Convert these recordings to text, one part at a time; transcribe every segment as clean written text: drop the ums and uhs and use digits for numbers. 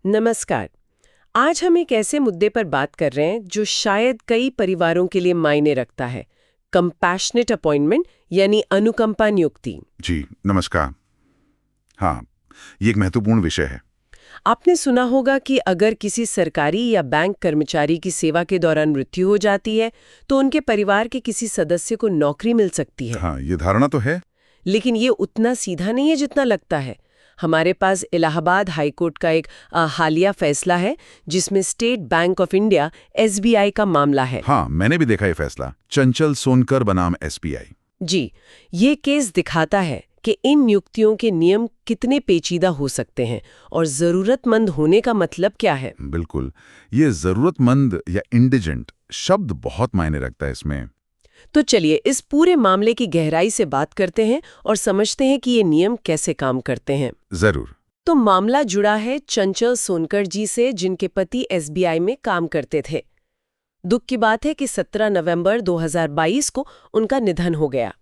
नमस्कार। आज हम एक ऐसे मुद्दे पर बात कर रहे हैं जो शायद कई परिवारों के लिए मायने रखता है। कंपैशनेट अपॉइंटमेंट यानी अनुकंपा नियुक्ति। जी नमस्कार। हाँ, ये एक महत्वपूर्ण विषय है। आपने सुना होगा कि अगर किसी सरकारी या बैंक कर्मचारी की सेवा के दौरान मृत्यु हो जाती है तो उनके परिवार के किसी सदस्य को नौकरी मिल सकती है। हाँ, ये धारणा तो है। लेकिन ये उतना सीधा नहीं है जितना लगता है। हमारे पास इलाहाबाद हाईकोर्ट का एक हालिया फैसला है जिसमें state bank of India SBI का मामला है। हाँ, मैंने भी देखा ये फैसला, चंचल सोनकर बनाम एसबीआई। जी, ये केस दिखाता है कि इन नियुक्तियों के नियम कितने पेचीदा हो सकते हैं और जरूरतमंद होने का मतलब क्या है। बिल्कुल, ये जरूरतमंद या इंडिजेंट शब्द बहुत मायने रखता है इसमें। तो चलिए इस पूरे मामले की गहराई से बात करते हैं और समझते हैं कि ये नियम कैसे काम करते हैं। जरूर। तो मामला जुड़ा है चंचल सोनकर जी से जिनके पति एसबीआई में काम करते थे। दुख की बात है कि 17 नवंबर 2022 को उनका निधन हो गया।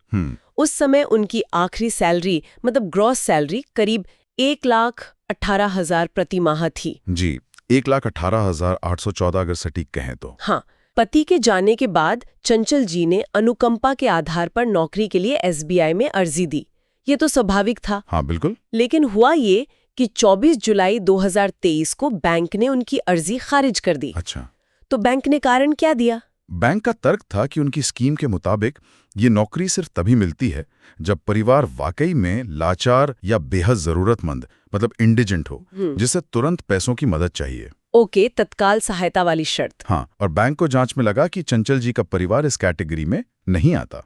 उस समय उनकी आखिरी सैलरी मतलब ग्रॉस सैलरी करीब 1,18,000 प्रति माह थी। जी, 1,18,814 अगर सटीक कहें तो। हाँ, पति के जाने के बाद चंचल जी ने अनुकंपा के आधार पर नौकरी के लिए एसबीआई में अर्जी दी। ये तो स्वाभाविक था। हाँ बिल्कुल। लेकिन हुआ ये कि 24 जुलाई 2023 को बैंक ने उनकी अर्जी खारिज कर दी। अच्छा। तो बैंक ने कारण क्या दिया? बैंक का तर्क था कि उनकी स्कीम के मुताबिक ये नौकरी सिर्फ तभी मिलती है जब परिवार वाकई में लाचार या बेहद जरूरतमंद मतलब इंडिजेंट हो, जिसे तुरंत पैसों की मदद चाहिए। ओके, तत्काल सहायता वाली शर्त। हाँ, और बैंक को जांच में लगा कि चंचल जी का परिवार इस कैटेगरी में नहीं आता।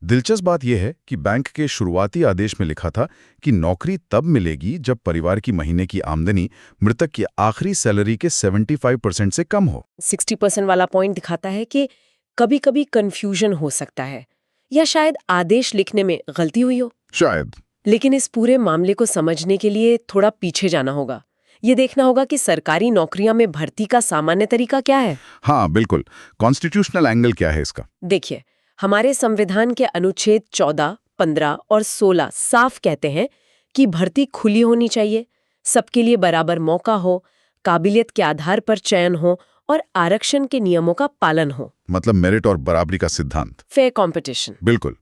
दिलचस्प बात यह है कि बैंक के शुरुआती आदेश में लिखा था कि नौकरी तब मिलेगी जब परिवार की महीने की आमदनी मृतक की आखिरी सैलरी के 75% से कम हो। 60% वाला पॉइंट दिखाता है कि कभी-कभी कंफ्यूजन हो सकता है या शायद आदेश लिखने में गलती हुई हो। शायद। लेकिन इस पूरे मामले को समझने के लिए थोड़ा पीछे जाना होगा। ये देखना होगा कि सरकारी नौकरियां में भर्ती का सामान्य तरीका क्या है। हाँ बिल्कुल, कॉन्स्टिट्यूशनल एंगल क्या है इसका? देखिए, हमारे संविधान के अनुच्छेद 14, 15 और 16 साफ कहते हैं कि भर्ती खुली होनी चाहिए, सबके लिए बराबर मौका हो, काबिलियत के आधार पर चयन हो और आरक्षण के नियमों का पालन हो। मतलब मेरिट और बराबरी का सिद्धांत। Fair competition. बिल्कुल।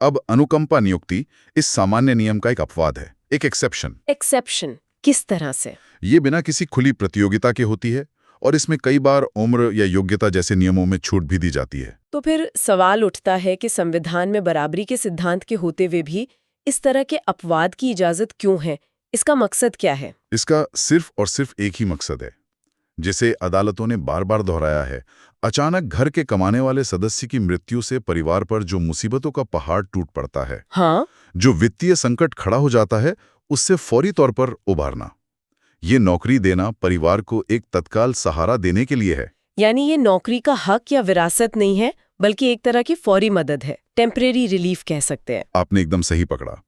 अब अनुकंपा नियुक्ति इस सामान्य नियम का एक अपवाद है, एक एक्सेप्शन। एक्सेप्शन किस तरह से? ये बिना किसी खुली प्रतियोगिता के होती है और इसमें कई बार उम्र या योग्यता जैसे नियमों में छूट भी दी जाती है। तो फिर सवाल उठता है कि संविधान में बराबरी के सिद्धांत के होते हुए भी इस तरह के अपवाद की इजाजत क्यों है? इसका मकसद क्या है? इसका सिर्फ और सिर्फ एक ही मकसद है, जिसे अदालतों ने बार बार दोहराया है। अचानक घर के कमाने वाले सदस्य की मृत्यु से परिवार पर जो मुसीबतों का पहाड़ टूट पड़ता है, हाँ? जो वित्तीय संकट खड़ा हो जाता है, उससे फौरी तौर पर उबारना। ये नौकरी देना परिवार को एक तत्काल सहारा देने के लिए है। यानी ये नौकरी का हक या विरासत नहीं है, बल्कि एक तरह की फौरी मदद है, टेम्परेरी रिलीफ कह सकते हैं। आपने एकदम सही पकड़ा।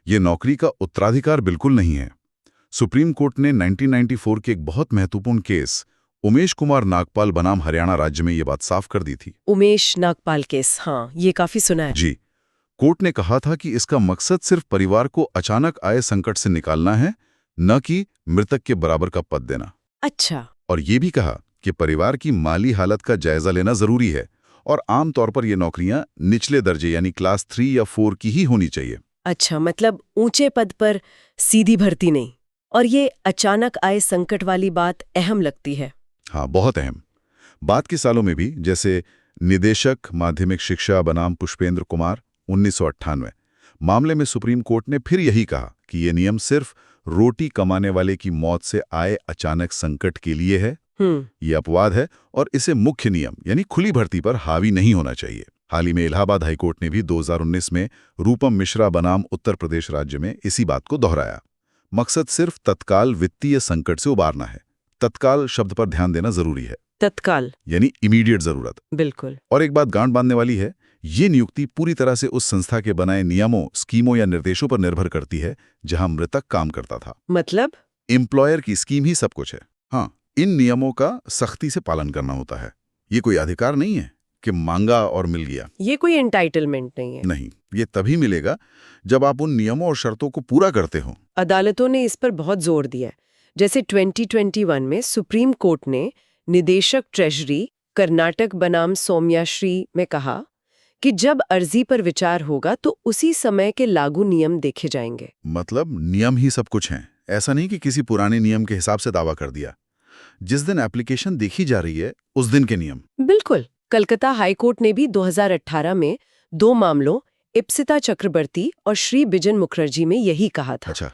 ये नौकरी का उत्तराधिकार बिल्कुल नहीं है। सुप्रीम कोर्ट ने 1994 के एक बहुत महत्वपूर्ण केस उमेश कुमार नागपाल बनाम हरियाणा राज्य में ये बात साफ कर दी थी। उमेश नागपाल केस, हाँ, ये काफी सुना है। जी, कोर्ट ने कहा था कि इसका मकसद सिर्फ परिवार को अचानक आए संकट से निकालना है, न कि मृतक के बराबर का पद देना। अच्छा। और ये भी कहा कि परिवार की माली हालत का जायजा लेना जरूरी है और आमतौर पर ये नौकरियां निचले दर्जे यानी क्लास 3 या 4 की ही होनी चाहिए। अच्छा, मतलब ऊंचे पद पर सीधी भर्ती नहीं। और ये अचानक आए संकट वाली बात अहम लगती है। हाँ, बहुत अहम। बाद के सालों में भी, जैसे निदेशक माध्यमिक शिक्षा बनाम पुष्पेंद्र कुमार 1998 मामले में सुप्रीम कोर्ट ने फिर यही कहा कि ये नियम सिर्फ रोटी कमाने वाले की मौत से आए अचानक संकट के लिए है। ये अपवाद है और इसे मुख्य नियम यानी खुली भर्ती पर हावी नहीं होना चाहिए। हाल ही में इलाहाबाद हाईकोर्ट ने भी 2019 में रूपम मिश्रा बनाम उत्तर प्रदेश राज्य में इसी बात को दोहराया। मकसद सिर्फ तत्काल वित्तीय संकट से उबारना है। तत्काल शब्द पर ध्यान देना जरूरी है। तत्काल यानी इमीडिएट जरूरत। बिल्कुल। और एक बात गांठ बांधने वाली है, ये नियुक्ति पूरी तरह से उस संस्था के बनाए नियमों, स्कीमों या निर्देशों पर निर्भर करती है जहां मृतक काम करता था। मतलब एम्प्लॉयर की स्कीम ही सब कुछ है। हाँ, इन नियमों का सख्ती से पालन करना होता है। ये कोई अधिकार नहीं है कि मांगा और मिल गया। ये कोई एंटाइटलमेंट नहीं है। नहीं, ये तभी मिलेगा जब आप उन नियमों और शर्तों को पूरा करते हो। अदालतों ने इस पर बहुत जोर दिया है। जैसे 2021 में सुप्रीम कोर्ट ने निदेशक ट्रेजरी कर्नाटक बनाम सौम्याश्री में कहा कि जब अर्जी पर विचार होगा तो उसी समय के लागू नियम देखे जाएंगे। मतलब नियम ही सब कुछ हैं, ऐसा नहीं कि किसी पुराने नियम के हिसाब से दावा कर दिया। जिस दिन एप्लीकेशन देखी जा रही है उस दिन के नियम। बिल्कुल। कलकत्ता हाईकोर्ट ने भी 2018 में 2 मामलों इप्सिता चक्रवर्ती और श्री बिजन मुखर्जी में यही कहा था। अच्छा।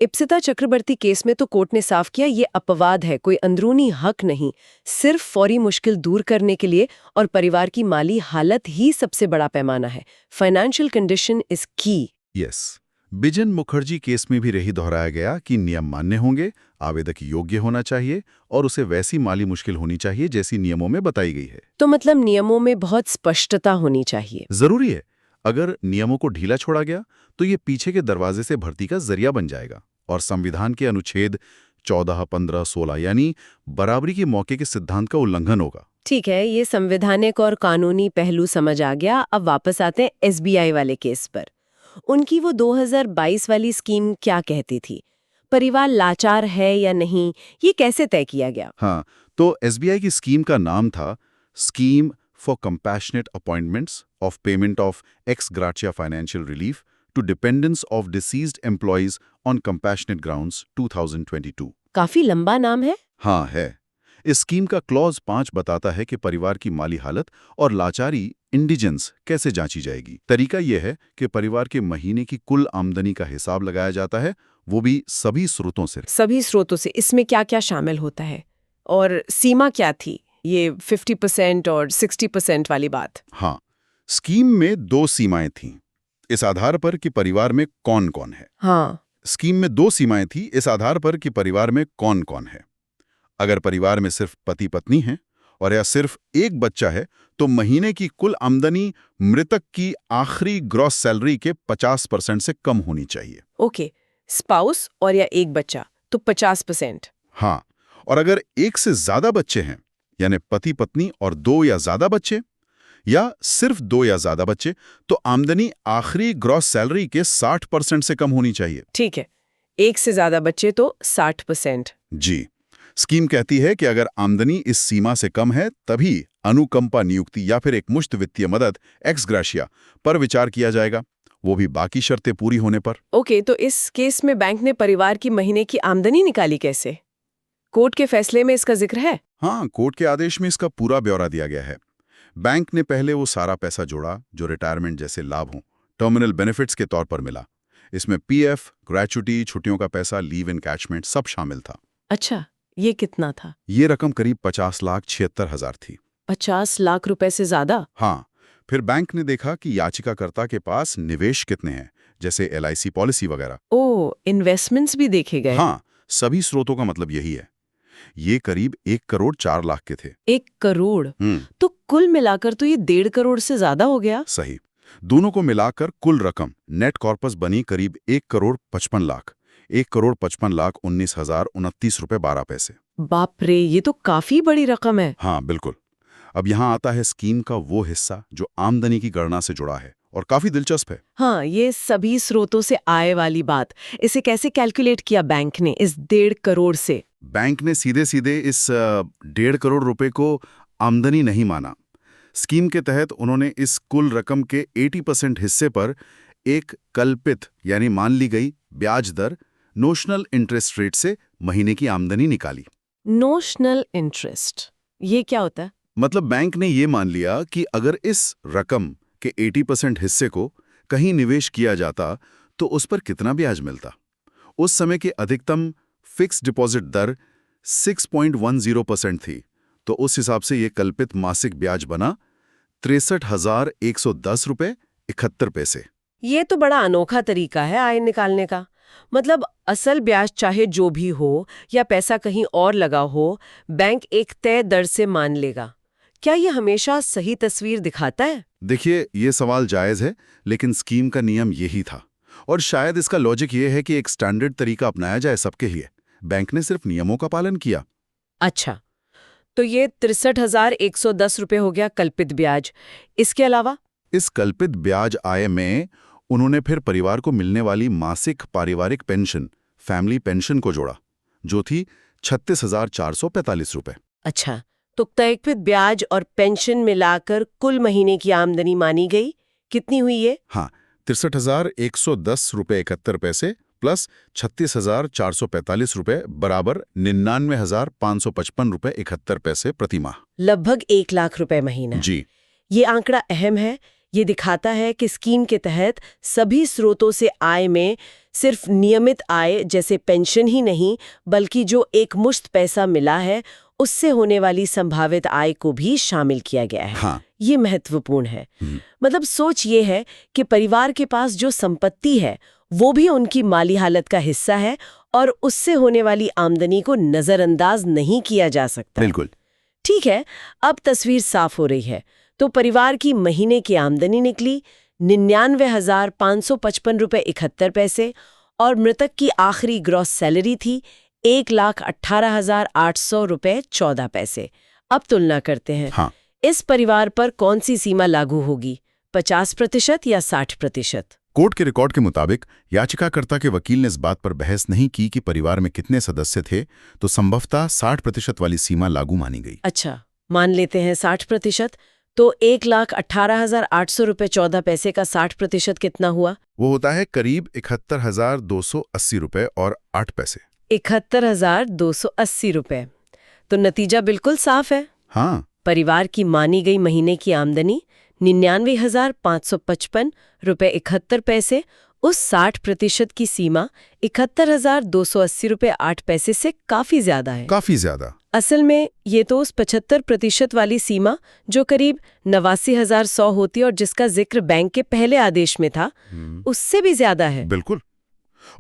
इप्सिता चक्रवर्ती केस में तो कोर्ट ने साफ किया ये अपवाद है, कोई अंदरूनी हक नहीं, सिर्फ फौरी मुश्किल दूर करने के लिए, और परिवार की माली हालत ही सबसे बड़ा पैमाना है। फाइनेंशियल कंडीशन इज की। यस। बिजन मुखर्जी केस में भी यही दोहराया गया कि नियम मान्य होंगे, आवेदक योग्य होना चाहिए और उसे वैसी माली मुश्किल होनी चाहिए जैसी नियमों में बताई गई है। तो मतलब नियमों में बहुत स्पष्टता होनी चाहिए। जरूरी है। अगर नियमों को ढीला छोड़ा गया तो ये पीछे के दरवाजे से भर्ती का जरिया बन जाएगा और संविधान के अनुच्छेद 14, 15, 16 यानी बराबरी के मौके के सिद्धांत का उल्लंघन होगा। ठीक है, ये संवैधानिक और कानूनी पहलू समझ आ गया। अब वापस आते हैं एसबीआई वाले केस पर। उनकी वो 2022 वाली स्कीम क्या कहती थी? परिवार लाचार है या नहीं, ये कैसे तय किया गया? हाँ, तो एसबीआई की स्कीम का नाम था scheme for compassionate appointments of payment of ex gratia financial relief to dependents of deceased employees on compassionate grounds 2022। काफी लंबा नाम है। हाँ है। इस स्कीम का क्लॉज 5 बताता है कि परिवार की माली हालत और लाचारी इंडिजेंस कैसे जांची जाएगी। तरीका यह है कि परिवार के महीने की कुल आमदनी का हिसाब लगाया जाता है, वो भी सभी स्रोतों से। सभी स्रोतों से इसमें क्या क्या शामिल होता है और सीमा क्या थी? ये 50% और 60% वाली बात। हाँ, स्कीम में 2 सीमाएं थीं इस आधार पर कि परिवार में कौन कौन है। हाँ, स्कीम में 2 सीमाएं थी इस आधार पर कि परिवार में कौन कौन है। अगर परिवार में सिर्फ पति पत्नी है और या सिर्फ एक बच्चा है तो महीने की कुल आमदनी मृतक की आखिरी ग्रॉस सैलरी के 50% से कम होनी चाहिए। ओके। स्पाउस और या एक बच्चा तो 50%। हाँ, और अगर एक से ज्यादा बच्चे हैं यानी पति पत्नी और 2 या ज्यादा बच्चे या सिर्फ 2 या ज्यादा बच्चे तो आमदनी आखिरी ग्रॉस सैलरी के 60% से कम होनी चाहिए। ठीक है, एक से ज्यादा बच्चे तो 60%। जी। स्कीम कहती है कि अगर आमदनी इस सीमा से कम है तभी अनुकंपा नियुक्ति या फिर एक मुश्त वित्तीय मदद एक्स ग्राशिया पर विचार किया जाएगा, वो भी बाकी शर्तें पूरी होने पर। ओके, तो इस केस में बैंक ने परिवार की महीने की आमदनी निकाली कैसे? कोर्ट के फैसले में इसका जिक्र है? हाँ, कोर्ट के आदेश में इसका पूरा ब्यौरा दिया गया है। बैंक ने पहले वो सारा पैसा जोड़ा जो रिटायरमेंट जैसे लाभ हों, टर्मिनल बेनिफिट्स के तौर पर मिला। इसमें पीएफ, ग्रेच्युटी, छुट्टियों का पैसा, लीव एनकैचमेंट सब शामिल था। अच्छा, ये कितना था? ये रकम करीब 50,76,000 थी। 50 लाख रुपए से ज्यादा? हाँ, फिर बैंक ने देखा कि याचिकाकर्ता के पास निवेश कितने हैं, जैसे एलआईसी पॉलिसी वगैरह। ओ, इन्वेस्टमेंट्स भी देखे गए? हाँ, सभी स्रोतों का मतलब यही है। ये करीब 1 करोड़ 4 लाख के थे। 1 करोड़? तो कुल मिलाकर तो ये 1.5 करोड़ से ज्यादा हो गया। सही। दोनों को मिलाकर कुल रकम नेट कॉर्पस बनी करीब 1 करोड़ 55 लाख। 1 करोड़ 55 लाख 19,029 रुपए 12 पैसे। बाप रे, ये तो काफी बड़ी रकम है। हाँ, बिल्कुल। अब यहाँ आता है स्कीम का वो हिस्सा जो आमदनी की गणना से जुड़ा है और काफी दिलचस्प है। हाँ, ये सभी स्रोतों से आय वाली बात, इसे कैसे कैलकुलेट किया बैंक ने इस 1.5 करोड़ से? बैंक ने सीधे सीधे इस 1.5 करोड़ रुपए को आमदनी नहीं माना। स्कीम के तहत उन्होंने इस कुल रकम के 80% हिस्से पर एक कल्पित यानी मान ली गई ब्याज दर नोशनल इंटरेस्ट रेट से महीने की आमदनी निकाली। नोशनल इंटरेस्ट ये क्या होता है? मतलब बैंक ने ये मान लिया कि अगर इस रकम के 80% हिस्से को कहीं निवेश किया जाता तो उस पर कितना ब्याज मिलता। उस समय की अधिकतम फिक्स डिपॉजिट दर 6.10% थी, तो उस हिसाब से ये कल्पित मासिक ब्याज बना 63,110 रुपए 71 पैसे। ये तो बड़ा अनोखा तरीका है आय निकालने का। मतलब असल ब्याज चाहे जो भी हो या पैसा कहीं और लगा हो, बैंक एक तय दर से मान लेगा। क्या ये हमेशा सही तस्वीर दिखाता है? देखिए, ये सवाल जायज है, लेकिन स्कीम का नियम यही था और शायद इसका लॉजिक ये है कि एक स्टैंडर्ड तरीका अपनाया जाए सबके लिए। बैंक ने सिर्फ नियमों का पालन किया। अच्छा, तो ये 63,110 रुपए हो गया कल्पित ब्याज। इसके अलावा? इस कल्पित ब्याज आय में उन्होंने फिर परिवार को मिलने वाली मासिक पारिवारिक पेंशन, फैमिली पेंशन को जोड़ा। जो थी 36,445 रुपए। अच्छा, तो तयकृत ब्याज और पेंशन मिलाकर कुल महीने की आमदनी मानी गई, कितनी हुई ये? हाँ, 63,110 रुपए 71 पैसे प्लस 36,445 रुपए बराबर 99,555 रुपए 71 पैसे प्रति माह। लगभग 1 लाख रुपए महीना। जी। ये आंकड़ा अहम है। ये दिखाता है कि स्कीम के तहत सभी स्रोतों से आय में सिर्फ नियमित आय जैसे पेंशन ही नहीं, बल्कि जो एक मुश्त पैसा मिला है उससे होने वाली संभावित आय को भी शामिल किया गया है। हाँ। ये महत्वपूर्ण है। मतलब सोच ये है कि परिवार के पास जो संपत्ति है वो भी उनकी माली हालत का हिस्सा है और उससे होने वाली आमदनी को नजरअंदाज नहीं किया जा सकता। बिल्कुल। ठीक है, अब तस्वीर साफ हो रही है। तो परिवार की महीने की आमदनी निकली 99,555 रुपए 71 पैसे और मृतक की आखिरी ग्रॉस सैलरी थी 1,18,800 रुपए 14 पैसे। अब तुलना करते हैं। हाँ। इस परिवार पर कौन सी सीमा लागू होगी, 50% या 60%? कोर्ट के रिकॉर्ड के मुताबिक याचिकाकर्ता के वकील ने इस बात पर बहस नहीं की कि परिवार में कितने सदस्य थे, तो संभवतः 60% वाली सीमा लागू मानी गई। अच्छा, मान लेते हैं 60%, तो 1,18,800 रुपए 14 पैसे का 60% कितना हुआ? वो होता है करीब 71,280 रुपए और 8 पैसे। 71,280 रुपए। तो नतीजा बिल्कुल साफ है। हाँ। परिवार की मानी गई महीने की आमदनी 99,555 रुपए 71 पैसे उस 60% की सीमा 71,280 रुपए 8 पैसे से काफी ज्यादा है। काफी ज्यादा। असल में ये तो उस 75% वाली सीमा जो करीब 89,100 होती और जिसका जिक्र बैंक के पहले आदेश में था, उससे भी ज्यादा है। बिल्कुल।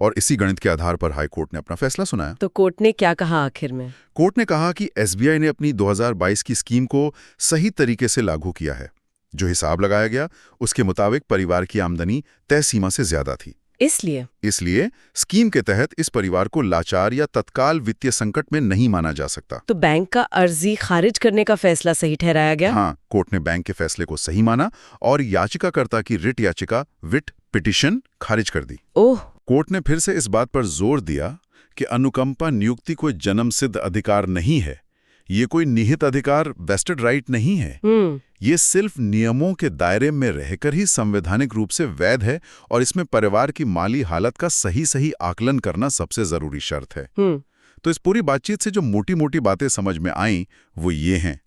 और इसी गणित के आधार पर हाई कोर्ट ने अपना फैसला सुनाया। तो कोर्ट ने क्या कहा आखिर में? कोर्ट ने कहा कि एसबीआई ने अपनी 2022 की स्कीम को सही तरीके से लागू किया है। जो हिसाब लगाया गया उसके मुताबिक परिवार की आमदनी तय सीमा से ज्यादा थी। इसलिए स्कीम के तहत इस परिवार को लाचार या तत्काल वित्तीय संकट में नहीं माना जा सकता। तो बैंक का अर्जी खारिज करने का फैसला सही ठहराया गया? हाँ, कोर्ट ने बैंक के फैसले को सही माना और याचिकाकर्ता की रिट याचिका विट पिटीशन खारिज कर दी। ओह। कोर्ट ने फिर से इस बात पर जोर दिया कि अनुकंपा नियुक्ति कोई जन्मसिद्ध अधिकार नहीं है। ये कोई निहित अधिकार, वेस्टेड राइट नहीं है। ये सिर्फ नियमों के दायरे में रहकर ही संवैधानिक रूप से वैध है और इसमें परिवार की माली हालत का सही आकलन करना सबसे जरूरी शर्त है। तो इस पूरी बातचीत से जो मोटी-मोटी बातें समझ में आईं वो ये हैं।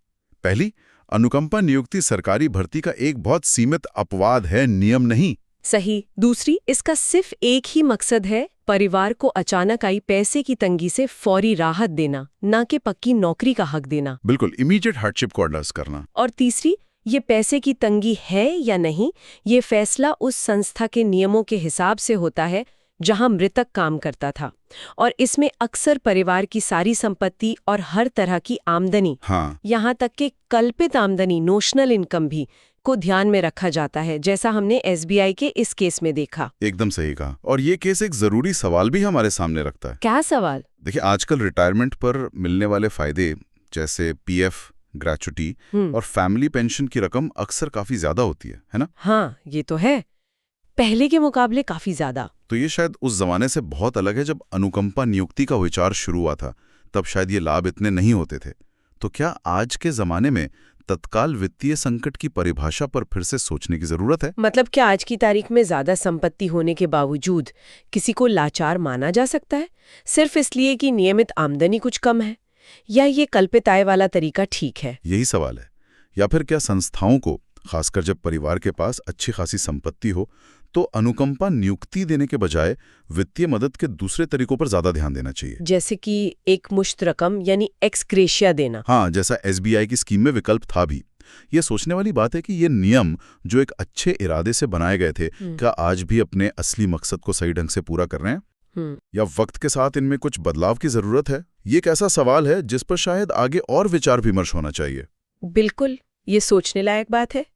पहली, अनुकंपा नियुक्ति सरकारी भर्ती का एक बहुत सीमित अपवाद है, नियम नहीं। सही। दूसरी, इसका सिर्फ एक ही मकसद है, परिवार को अचानक आई पैसे की तंगी से फौरी राहत देना, ना कि पक्की नौकरी का हक देना। बिल्कुल, इमीडिएट हार्डशिप को एड्रेस करना। और तीसरी, ये पैसे की तंगी है या नहीं, ये फैसला उस संस्था के नियमों के हिसाब से होता है जहां मृतक काम करता था, और इसमें अक्सर परिवार की सारी संपत्ति और हर तरह की आमदनी, यहाँ तक कि कल्पित आमदनी, नोशनल इनकम भी को ध्यान में रखा जाता है, जैसा हमने एसबीआई के इस केस में देखा। एकदम सही कहा। और ये केस एक जरूरी सवाल भी हमारे सामने रखता है। क्या सवाल? देखिए, आजकल रिटायरमेंट पर मिलने वाले फायदे जैसे पीएफ, ग्रेचुटी और फैमिली पेंशन की रकम अक्सर काफी ज्यादा होती है ना? हाँ, ये तो है, पहले के मुकाबले काफी ज्यादा। तो ये शायद उस जमाने से बहुत अलग है जब अनुकंपा नियुक्ति का विचार शुरू हुआ था। तब शायद ये लाभ इतने नहीं होते थे। तो क्या आज के जमाने में तत्काल वित्तीय संकट की परिभाषा पर फिर से सोचने की जरूरत है? मतलब क्या आज की तारीख में ज्यादा संपत्ति होने के बावजूद किसी को लाचार माना जा सकता है, सिर्फ इसलिए कि नियमित आमदनी कुछ कम है? या ये कल्पित आय वाला तरीका ठीक है? यही सवाल है। या फिर क्या संस्थाओं को, खासकर जब परिवार के पास अच्छी खासी संपत्ति हो, तो अनुकंपा नियुक्ति देने के बजाय वित्तीय मदद के दूसरे तरीकों पर ज्यादा ध्यान देना चाहिए? जैसे कि एक मुश्त रकम यानी एक्स ग्रेशिया देना। हाँ, जैसा एसबीआई की स्कीम में विकल्प था भी। ये सोचने वाली बात है कि ये नियम जो एक अच्छे इरादे से बनाए गए थे, क्या आज भी अपने असली मकसद को सही ढंग से पूरा कर रहे हैं? या वक्त के साथ इनमें कुछ बदलाव की जरूरत है? ये एक ऐसा सवाल है जिस पर शायद आगे और विचार विमर्श होना चाहिए। बिल्कुल, ये सोचने लायक बात है।